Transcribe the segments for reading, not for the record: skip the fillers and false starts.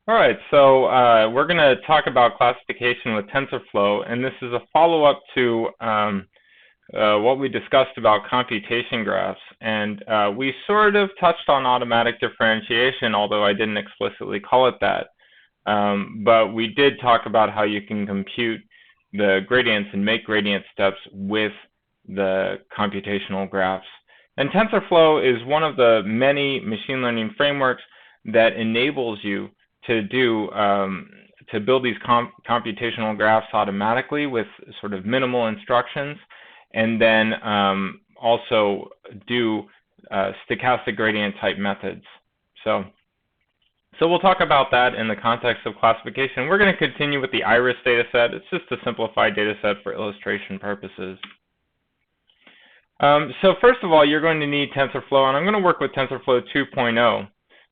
All right, so we're going to talk about classification with TensorFlow, and this is a follow-up to what we discussed about computation graphs. And we sort of touched on automatic differentiation, although I didn't explicitly call it that. But we did talk about how you can compute the gradients and make gradient steps with the computational graphs. And TensorFlow is one of the many machine learning frameworks that enables you to do to build these computational graphs automatically with sort of minimal instructions, and then also do stochastic gradient type methods. So we'll talk about that in the context of classification. We're going to continue with the iris dataset. It's just a simplified dataset for illustration purposes. So first of all, you're going to need TensorFlow, and I'm going to work with TensorFlow 2.0.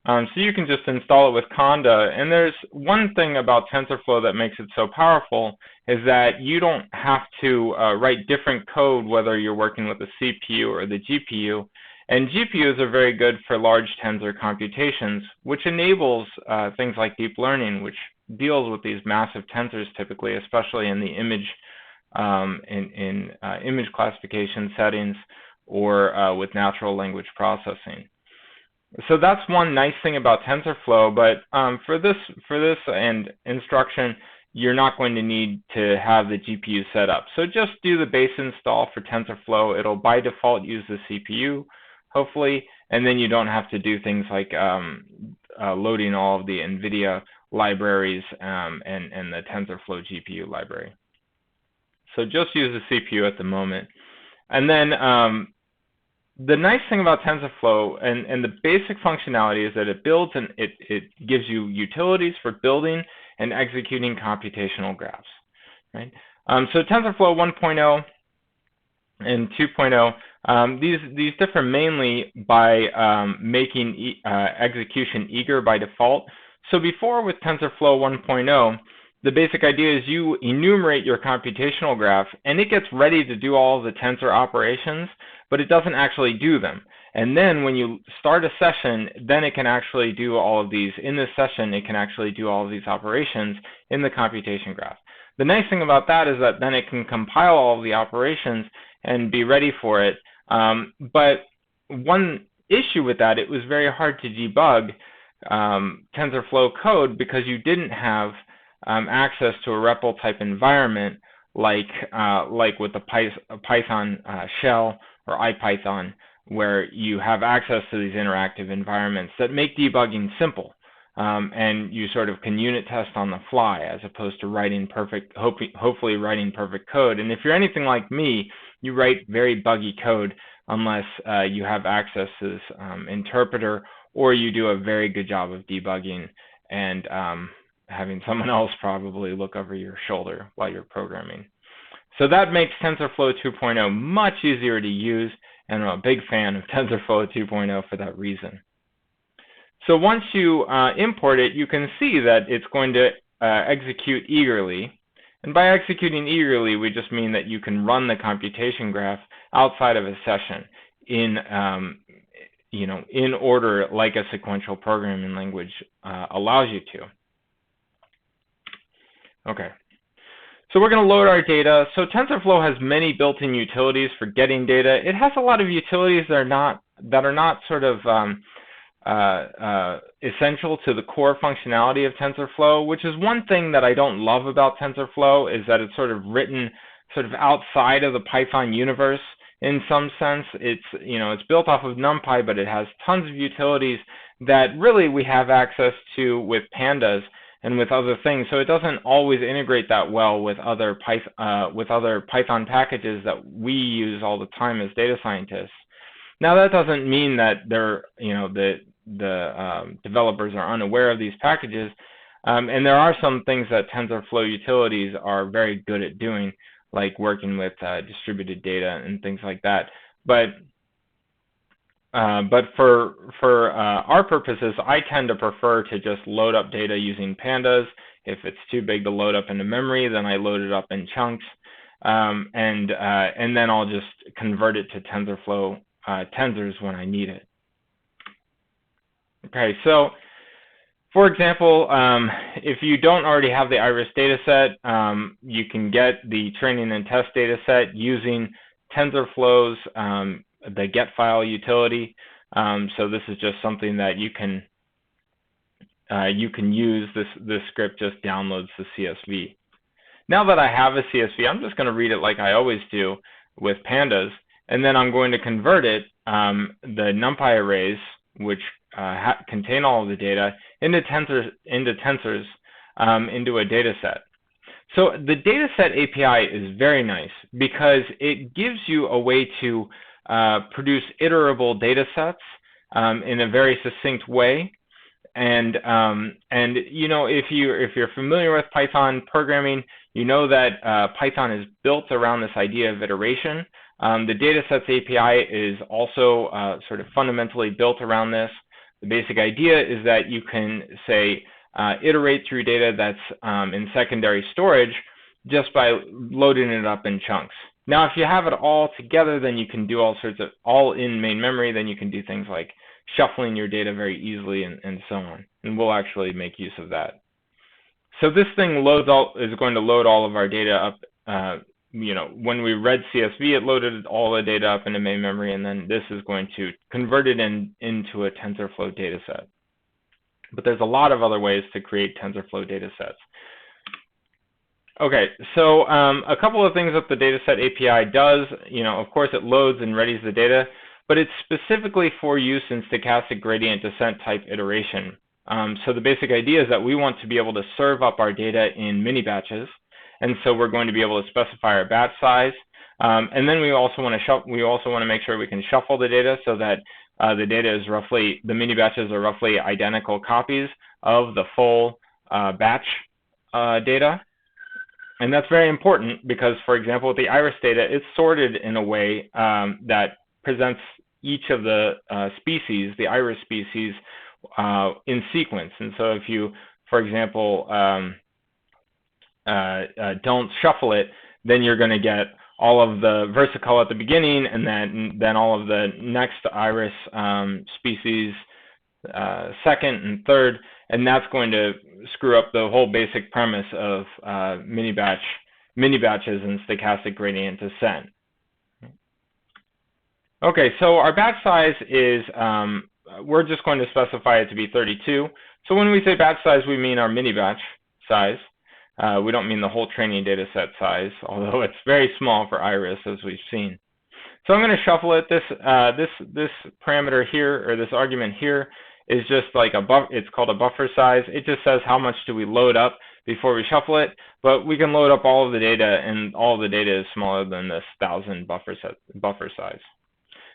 So you can just install it with Conda. And there's one thing about TensorFlow that makes it so powerful is that you don't have to write different code whether you're working with the CPU or the GPU. And GPUs are very good for large tensor computations, which enables things like deep learning, which deals with these massive tensors typically, especially in the image image classification settings or with natural language processing. So that's one nice thing about TensorFlow, but for this and instruction, you're not going to need to have the GPU set up. So just do the base install for TensorFlow. It'll by default use the CPU, hopefully, and then you don't have to do things like loading all of the NVIDIA libraries and the TensorFlow GPU library. So just use the CPU at the moment. And then the nice thing about TensorFlow and the basic functionality is that it builds and it gives you utilities for building and executing computational graphs, right? So TensorFlow 1.0 and 2.0, these differ mainly by making execution eager by default. So before with TensorFlow 1.0, the basic idea is you enumerate your computational graph, and it gets ready to do all of the tensor operations, but it doesn't actually do them. And then when you start a session, then it can actually do all of these. In this session, it can actually do all of these operations in the computation graph. The nice thing about that is that then it can compile all of the operations and be ready for it. But one issue with that, it was very hard to debug TensorFlow code because you didn't have access to a REPL type environment like with the Python shell or IPython, where you have access to these interactive environments that make debugging simple, and you sort of can unit test on the fly as opposed to writing perfect, hopefully writing perfect code. And if you're anything like me, you write very buggy code unless you have access to this interpreter, or you do a very good job of debugging and having someone else probably look over your shoulder while you're programming. So that makes TensorFlow 2.0 much easier to use, and I'm a big fan of TensorFlow 2.0 for that reason. So once you import it, you can see that it's going to execute eagerly. And by executing eagerly, we just mean that you can run the computation graph outside of a session in in order like a sequential programming language allows you to. Okay, so we're going to load our data. So TensorFlow has many built-in utilities for getting data. It has a lot of utilities that are not sort of essential to the core functionality of TensorFlow, which is one thing that I don't love about TensorFlow, is that it's sort of written sort of outside of the Python universe in some sense. It's built off of NumPy, but it has tons of utilities that really we have access to with pandas and with other things, so it doesn't always integrate that well with other Python packages that we use all the time as data scientists. Now that doesn't mean that the developers are unaware of these packages, and there are some things that TensorFlow utilities are very good at doing, like working with distributed data and things like that. But for our purposes, I tend to prefer to just load up data using pandas. If it's too big to load up into memory, then I load it up in chunks, and then I'll just convert it to TensorFlow tensors when I need it. Okay, so For example, if you don't already have the IRIS dataset, you can get the training and test dataset using Tensorflow's the get file utility. So this is just something that you can use. This script just downloads the CSV. Now that I have a CSV, I'm just going to read it like I always do with pandas, and then I'm going to convert it, the NumPy arrays, which contain all of the data, into tensors, into a data set. So the Dataset API is very nice because it gives you a way to produce iterable data sets in a very succinct way. And you know, if you're familiar with Python programming, you know that Python is built around this idea of iteration. The Datasets API is also sort of fundamentally built around this. The basic idea is that you can say iterate through data that's in secondary storage just by loading it up in chunks. Now, if you have it all together, then you can do all sorts of all in main memory. Then you can do things like shuffling your data very easily and so on. And we'll actually make use of that. So this thing is going to load all of our data up. You know, when we read CSV, it loaded all the data up into main memory, and then this is going to convert it into a TensorFlow dataset. But there's a lot of other ways to create TensorFlow datasets. Okay, so a couple of things that the Dataset API does, you know, of course it loads and readies the data, but it's specifically for use in stochastic gradient descent type iteration. So the basic idea is that we want to be able to serve up our data in mini batches, and so we're going to be able to specify our batch size, and then we also want to make sure we can shuffle the data so that the data is the mini batches are roughly identical copies of the full batch data. And that's very important because, for example, with the IRIS data, it's sorted in a way that presents each of the species, the IRIS species, in sequence. And so if you, for example, don't shuffle it, then you're going to get all of the versicolor at the beginning, and then all of the next IRIS species second and third, and that's going to screw up the whole basic premise of mini batches and stochastic gradient descent. Okay, so our batch size is, we're just going to specify it to be 32. So when we say batch size, we mean our mini batch size. We don't mean the whole training data set size, although it's very small for IRIS, as we've seen. So I'm going to shuffle it. This parameter here, or this argument here, is just like it's called a buffer size. It just says how much do we load up before we shuffle it, but we can load up all of the data, and all of the data is smaller than this 1000 buffer size.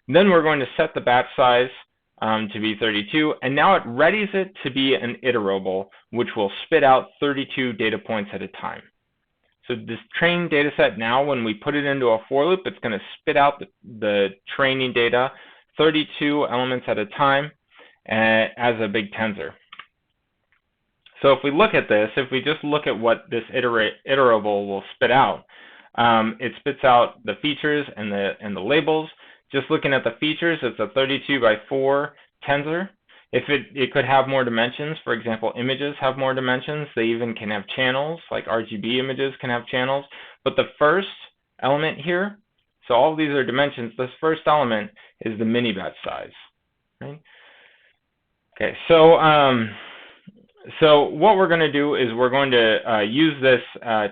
And then we're going to set the batch size to be 32, and now it readies it to be an iterable, which will spit out 32 data points at a time. So this training data set now, when we put it into a for loop, it's going to spit out the training data 32 elements at a time as a big tensor. So if we look at this, if we just look at what this iterable will spit out, it spits out the features and the labels. Just looking at the features, it's a 32 by 4 tensor. If it could have more dimensions, for example, images have more dimensions. They even can have channels, like RGB images can have channels. But the first element here, so all of these are dimensions, this first element is the mini batch size. Right? Okay, so what we're going to do is we're going to use this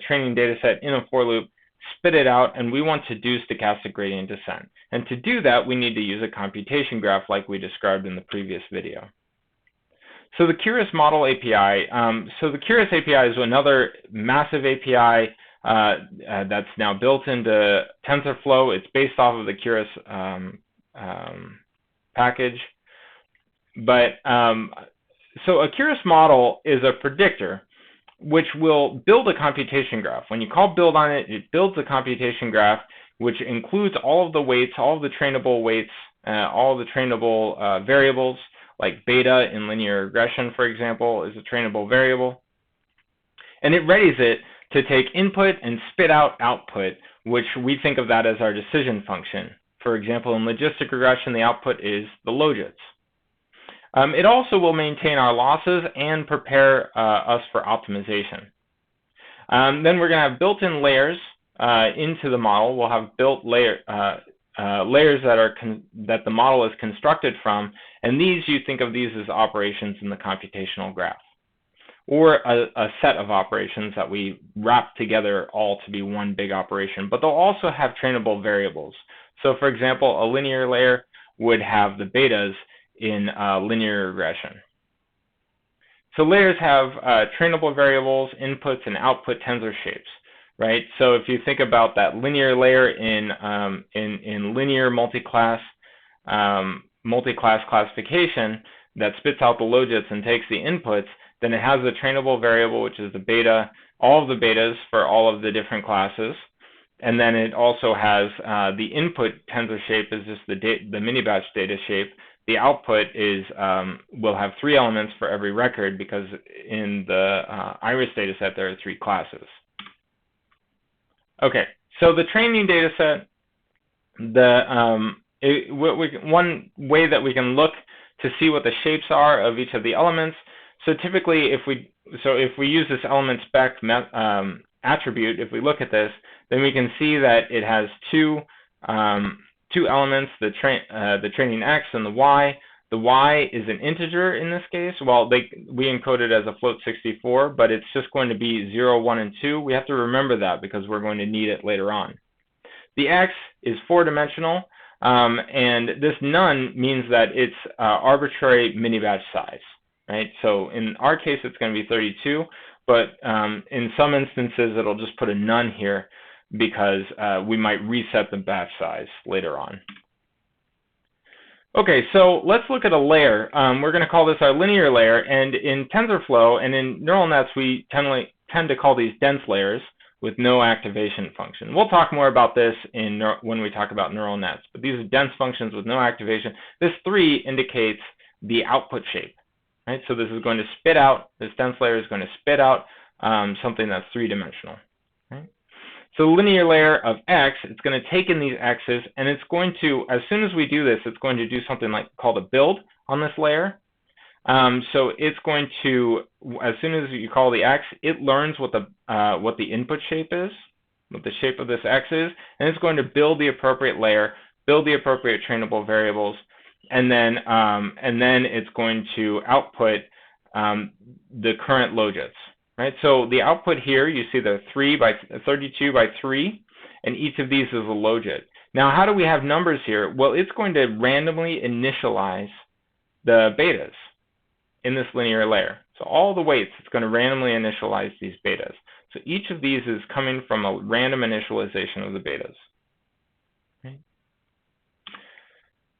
training data set in a for loop, spit it out, and we want to do stochastic gradient descent. And to do that, we need to use a computation graph like we described in the previous video. So the Curious Model API, so the Curious API is another massive API that's now built into TensorFlow. It's based off of the Curious package. But so a Curious model is a predictor which will build a computation graph. When you call build on it, it builds a computation graph which includes all of the weights, all of the trainable weights, all of the trainable variables, like beta in linear regression, for example, is a trainable variable. And it readies it to take input and spit out output, which we think of that as our decision function. For example, in logistic regression, the output is the logits. It also will maintain our losses and prepare us for optimization. Then we're going to have built-in layers into the model. We'll have built layers that the model is constructed from, and these, you think of these as operations in the computational graph, or a set of operations that we wrap together all to be one big operation. But they'll also have trainable variables. So for example, a linear layer would have the betas in linear regression. So layers have trainable variables, inputs, and output tensor shapes, right? So if you think about that linear layer in linear multi-class classification that spits out the logits and takes the inputs, then it has the trainable variable, which is the beta, all of the betas for all of the different classes. And then it also has the input tensor shape is just the mini-batch data shape. The output is will have 3 elements for every record, because in the iris data set there are 3 classes. Okay, so the training data set, one way that we can look to see what the shapes are of each of the elements. So typically, if we use this element spec attribute, if we look at this, then we can see that it has two elements, the training X and the Y. The Y is an integer in this case. Well, we encode it as a float 64, but it's just going to be 0, 1, and 2. We have to remember that because we're going to need it later on. The X is 4-dimensional, and this none means that it's arbitrary mini-batch size, right? So in our case, it's going to be 32, but in some instances, it'll just put a none here because we might reset the batch size later on. Okay, so let's look at a layer. We're going to call this our linear layer, and in TensorFlow and in neural nets, we tend to call these dense layers with no activation function. We'll talk more about this when we talk about neural nets, but these are dense functions with no activation. This 3 indicates the output shape, right? So this is going to spit out, this dense layer is going to spit out something that's 3-dimensional. So the linear layer of X, it's going to take in these X's, and it's going to, as soon as we do this, it's going to do something called a build on this layer. So it's going to, as soon as you call the X, it learns what the input shape is, what the shape of this X is, and it's going to build the appropriate layer, build the appropriate trainable variables, and then it's going to output the current logits. Right, so the output here, you see the 32 by 3, and each of these is a logit. Now, how do we have numbers here? Well, it's going to randomly initialize the betas in this linear layer. So all the weights, it's going to randomly initialize these betas. So each of these is coming from a random initialization of the betas. Okay.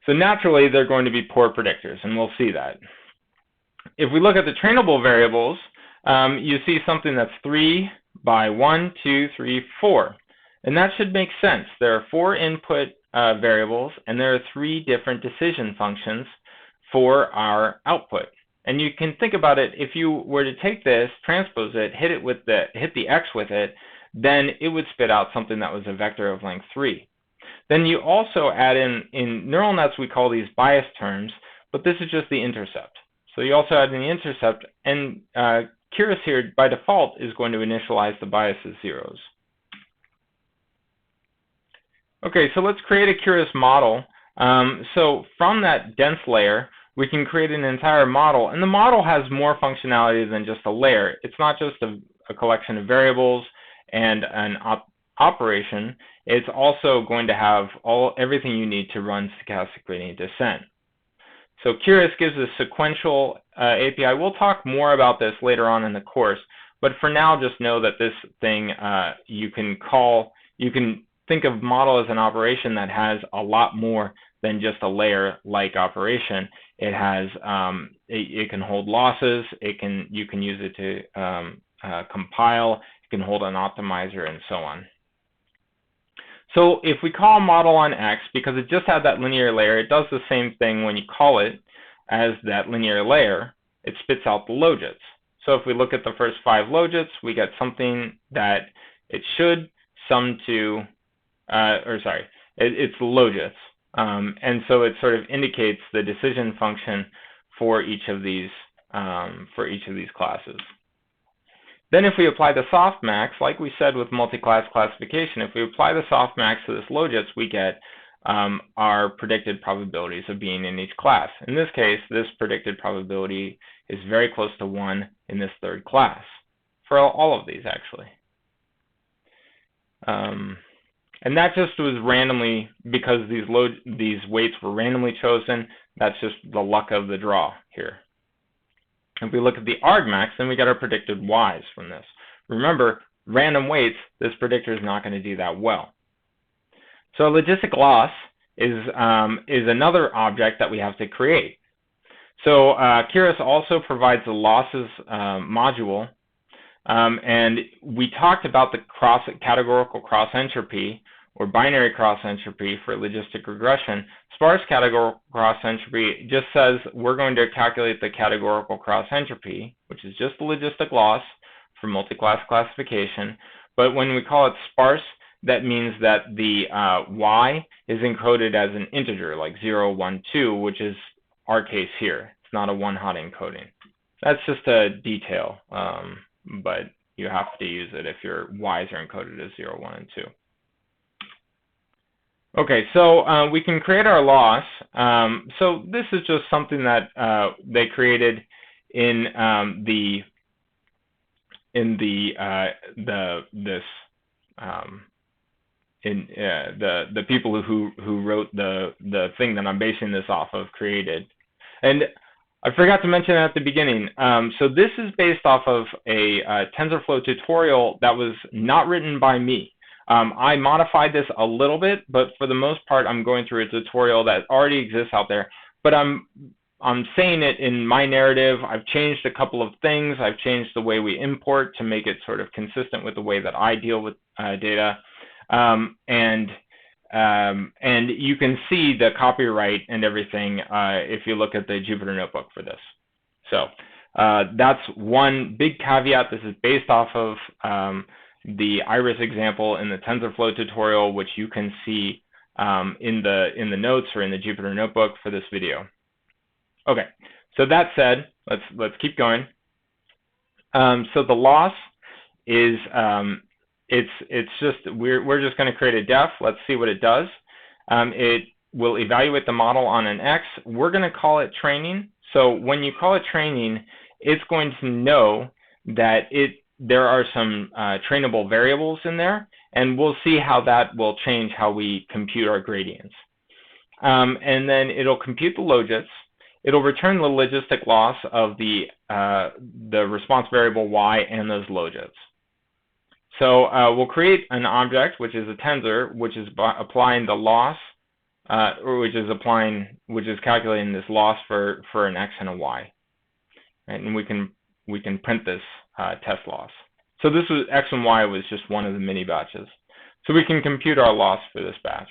So naturally, they're going to be poor predictors, and we'll see that. If we look at the trainable variables, you see something that's 3 by 1, 2, 3, 4. And that should make sense. There are 4 input variables, and there are 3 different decision functions for our output. And you can think about it, if you were to take this, transpose it, hit the X with it, then it would spit out something that was a vector of length 3. Then you also add in neural nets, we call these bias terms, but this is just the intercept. So you also add in the intercept, and Keras here, by default, is going to initialize the bias as 0s. Okay, so let's create a Keras model. So from that dense layer, we can create an entire model, and the model has more functionality than just a layer. It's not just a collection of variables and an operation. It's also going to have everything you need to run stochastic gradient descent. So Keras gives a sequential API. We'll talk more about this later on in the course, but for now, just know that this thing you can think of model as an operation that has a lot more than just a layer-like operation. It has it can hold losses. You can use it to compile. It can hold an optimizer and so on. So if we call model on X, because it just had that linear layer, it does the same thing when you call it as that linear layer. It spits out the logits. So if we look at the first 5 logits, we get something that it should sum to, it's the logits. And so it sort of indicates the decision function for each of these classes. Then if we apply the softmax, like we said with multi-class classification, if we apply the softmax to this logits, we get our predicted probabilities of being in each class. In this case, this predicted probability is very close to 1 in this third class, for all of these actually. And that just was randomly, because these weights were randomly chosen, that's just the luck of the draw here. If we look at the argmax, then we get our predicted y's from this. Remember, random weights, this predictor is not going to do that well. So logistic loss is another object that we have to create. So Keras also provides the losses module, and we talked about the categorical cross entropy or binary cross entropy for logistic regression. Sparse categorical cross entropy just says we're going to calculate the categorical cross entropy, which is just the logistic loss for multi-class classification. But when we call it sparse, that means that the y is encoded as an integer, like 0, 1, 2, which is our case here. It's not a one-hot encoding. That's just a detail, but you have to use it if your y's are encoded as 0, 1, and 2. Okay, so we can create our loss. So this is just something that they created in the people who wrote the thing that I'm basing this off of created. And I forgot to mention at the beginning. So this is based off of a TensorFlow tutorial that was not written by me. I modified this a little bit, but for the most part, I'm going through a tutorial that already exists out there. But I'm saying it in my narrative. I've changed a couple of things. I've changed the way we import to make it sort of consistent with the way that I deal with data. And you can see the copyright and everything if you look at the Jupyter Notebook for this. So that's one big caveat. This is based off of the iris example in the TensorFlow tutorial, which you can see in the notes or in the Jupyter Notebook for this video. Okay, so that said, let's keep going. So the loss is it's just we're just going to create a def. Let's see what it does. It will evaluate the model on an X. We're going to call it training. So when you call it training, it's going to know that there are some trainable variables in there, and we'll see how that will change how we compute our gradients. And then it'll compute the logits. It'll return the logistic loss of the response variable y and those logits. So we'll create an object, which is a tensor, which is applying the loss, which is calculating this loss for an x and a y. Right? And we can print this test loss. So this was x and y was just one of the mini batches. So we can compute our loss for this batch.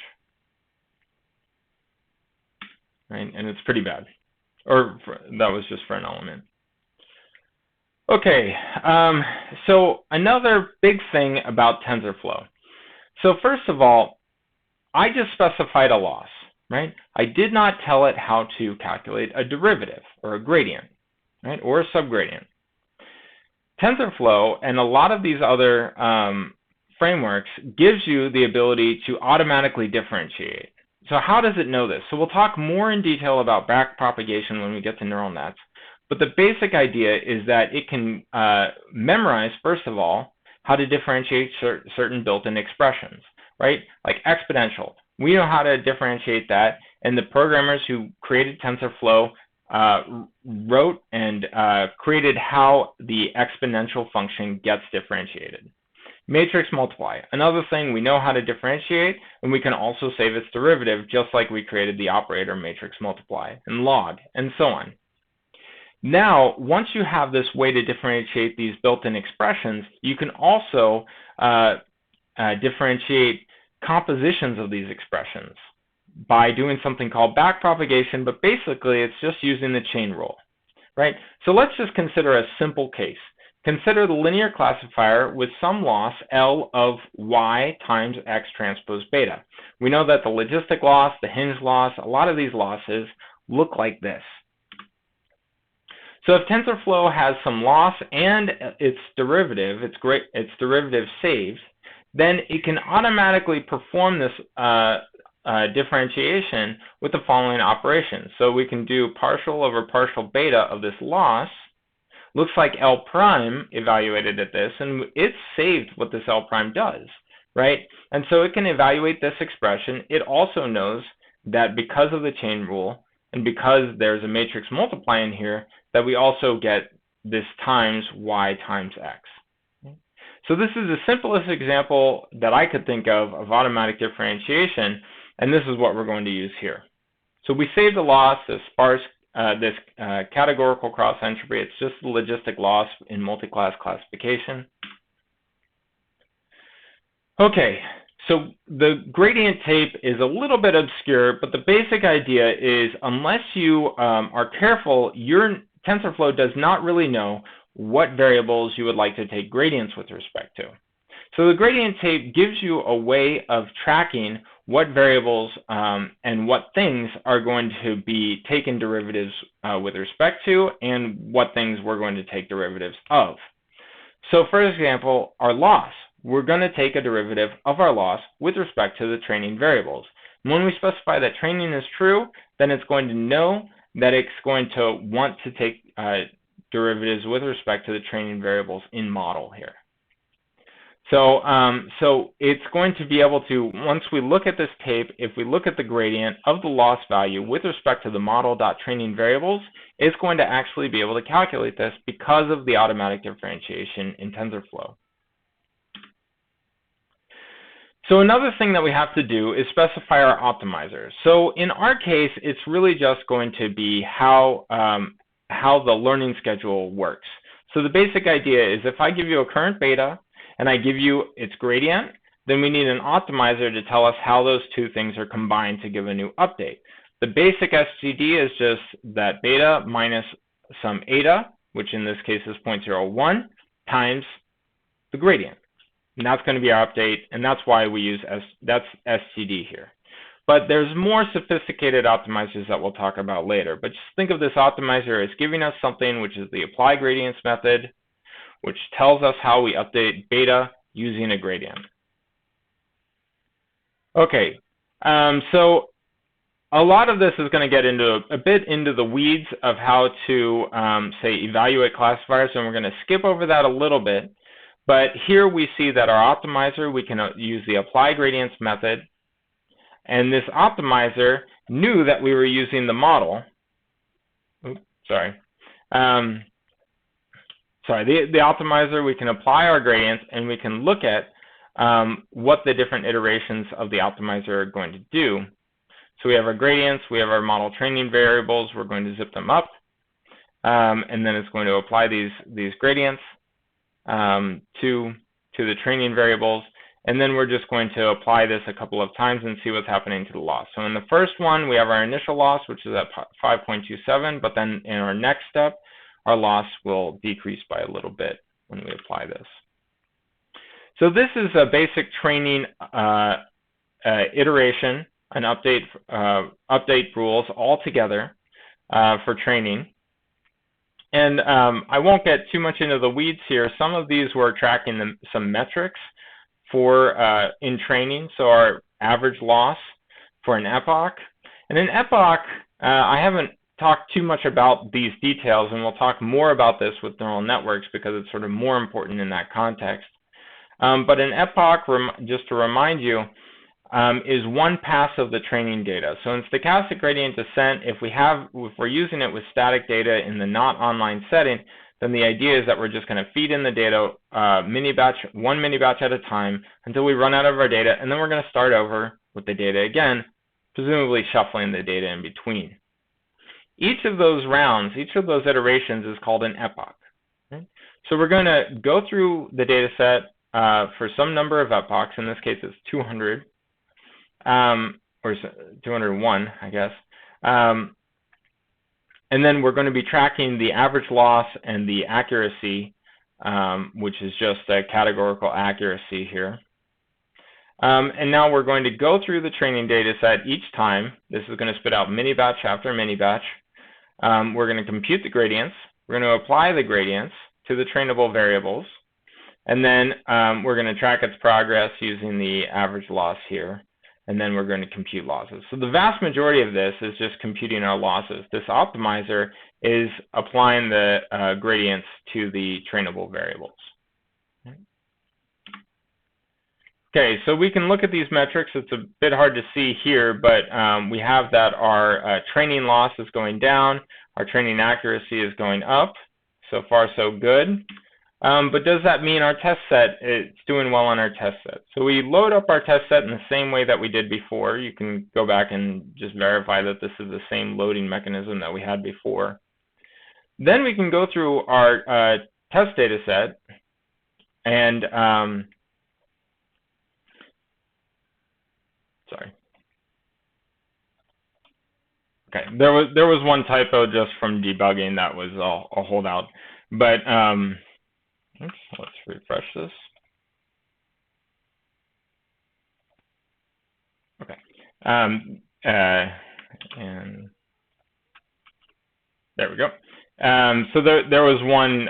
Right? And it's pretty bad. Or that was just for an element. Okay, so another big thing about TensorFlow. So first of all, I just specified a loss, right? I did not tell it how to calculate a derivative or a gradient, right? Or a subgradient. TensorFlow and a lot of these other frameworks gives you the ability to automatically differentiate. So how does it know this? So we'll talk more in detail about backpropagation when we get to neural nets. But the basic idea is that it can memorize, first of all, how to differentiate certain built-in expressions, right? Like exponential. We know how to differentiate that, and the programmers who created TensorFlow wrote and created how the exponential function gets differentiated. Matrix multiply. Another thing, we know how to differentiate, and we can also save its derivative, just like we created the operator matrix multiply, and log, and so on. Now, once you have this way to differentiate these built-in expressions, you can also differentiate compositions of these expressions by doing something called backpropagation, but basically it's just using the chain rule, right? So let's just consider a simple case. Consider the linear classifier with some loss L of y times x transpose beta. We know that the logistic loss, the hinge loss, a lot of these losses look like this. So if TensorFlow has some loss and its derivative saved, then it can automatically perform this differentiation with the following operations. So we can do partial over partial beta of this loss. Looks like L prime evaluated at this, and it's saved what this L prime does, right? And so it can evaluate this expression. It also knows that because of the chain rule, and because there's a matrix multiply in here, that we also get this times y times x. So this is the simplest example that I could think of automatic differentiation, and this is what we're going to use here. So we saved a loss, this sparse, categorical cross entropy. It's just the logistic loss in multi-class classification. Okay, so the gradient tape is a little bit obscure, but the basic idea is unless you are careful, your TensorFlow does not really know what variables you would like to take gradients with respect to. So the gradient tape gives you a way of tracking what variables and what things are going to be taken derivatives with respect to, and what things we're going to take derivatives of. So for example, our loss. We're going to take a derivative of our loss with respect to the training variables. And when we specify that training is true, then it's going to know that it's going to want to take derivatives with respect to the training variables in model here. So, so it's going to be able to, once we look at this tape, if we look at the gradient of the loss value with respect to the model.training variables, it's going to actually be able to calculate this because of the automatic differentiation in TensorFlow. So another thing that we have to do is specify our optimizer. So in our case, it's really just going to be how the learning schedule works. So the basic idea is if I give you a current beta and I give you its gradient, then we need an optimizer to tell us how those two things are combined to give a new update. The basic SGD is just that beta minus some eta, which in this case is 0.01, times the gradient. And that's going to be our update, and that's why we use that's SGD here. But there's more sophisticated optimizers that we'll talk about later. But just think of this optimizer as giving us something which is the apply gradients method, which tells us how we update beta using a gradient. Okay, so a lot of this is going to get into a bit into the weeds of how to, say, evaluate classifiers, and we're going to skip over that a little bit. But here we see that our optimizer, we can use the apply gradients method. And this optimizer knew that we were using the model. Oops, sorry. The optimizer, we can apply our gradients, and we can look at what the different iterations of the optimizer are going to do. So we have our gradients, we have our model training variables. We're going to zip them up, and then it's going to apply these gradients to the training variables, and then we're just going to apply this a couple of times and see what's happening to the loss. So in the first one, we have our initial loss, which is at 5.27, but then in our next step, our loss will decrease by a little bit when we apply this. So this is a basic training iteration, an update rules all together for training. And I won't get too much into the weeds here. Some of these were tracking some metrics for in training. So our average loss for an epoch. And in epoch, I haven't talked too much about these details, and we'll talk more about this with neural networks because it's sort of more important in that context. But an epoch, just to remind you, is one pass of the training data. So in stochastic gradient descent, if we're using it with static data in the not online setting, then the idea is that we're just going to feed in the data one mini batch at a time until we run out of our data, and then we're going to start over with the data again, presumably shuffling the data in between. Each of those rounds, each of those iterations is called an epoch. Okay? So we're going to go through the data set for some number of epochs. In this case, it's 200. Or 201, I guess. And then we're going to be tracking the average loss and the accuracy, which is just a categorical accuracy here. And now we're going to go through the training data set each time. This is going to spit out mini batch after mini batch. We're going to compute the gradients. We're going to apply the gradients to the trainable variables, and then we're going to track its progress using the average loss here, and then we're going to compute losses. So the vast majority of this is just computing our losses. This optimizer is applying the gradients to the trainable variables. Okay, so we can look at these metrics. It's a bit hard to see here, but we have that our training loss is going down, our training accuracy is going up. So far, so good. But does that mean our test set is doing well on our test set? So we load up our test set in the same way that we did before. You can go back and just verify that this is the same loading mechanism that we had before. Then we can go through our test data set and sorry. Okay, there was one typo just from debugging that was a holdout, but oops, let's refresh this. Okay, and there we go. So there was one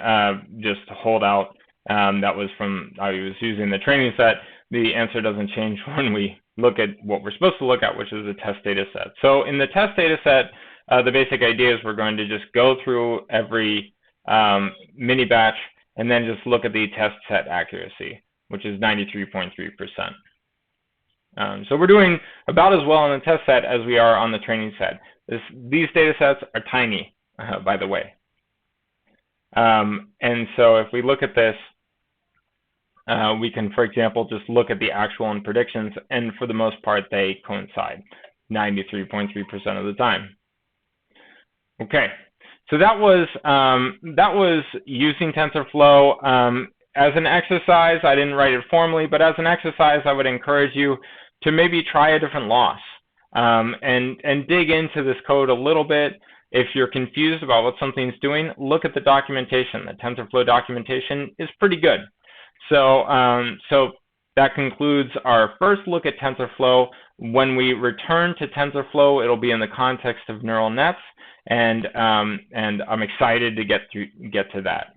just holdout that was from I was using the training set. The answer doesn't change when we look at what we're supposed to look at, which is the test data set. So in the test data set, the basic idea is we're going to just go through every mini batch and then just look at the test set accuracy, which is 93.3%. So we're doing about as well on the test set as we are on the training set. These data sets are tiny, by the way. And so if we look at this, we can, for example, just look at the actual and predictions, and for the most part, they coincide 93.3% of the time. Okay, so that was using TensorFlow. As an exercise, I didn't write it formally, but as an exercise, I would encourage you to maybe try a different loss and dig into this code a little bit. If you're confused about what something's doing, look at the documentation. The TensorFlow documentation is pretty good. So, so that concludes our first look at TensorFlow. When we return to TensorFlow, it'll be in the context of neural nets, and I'm excited to get to that.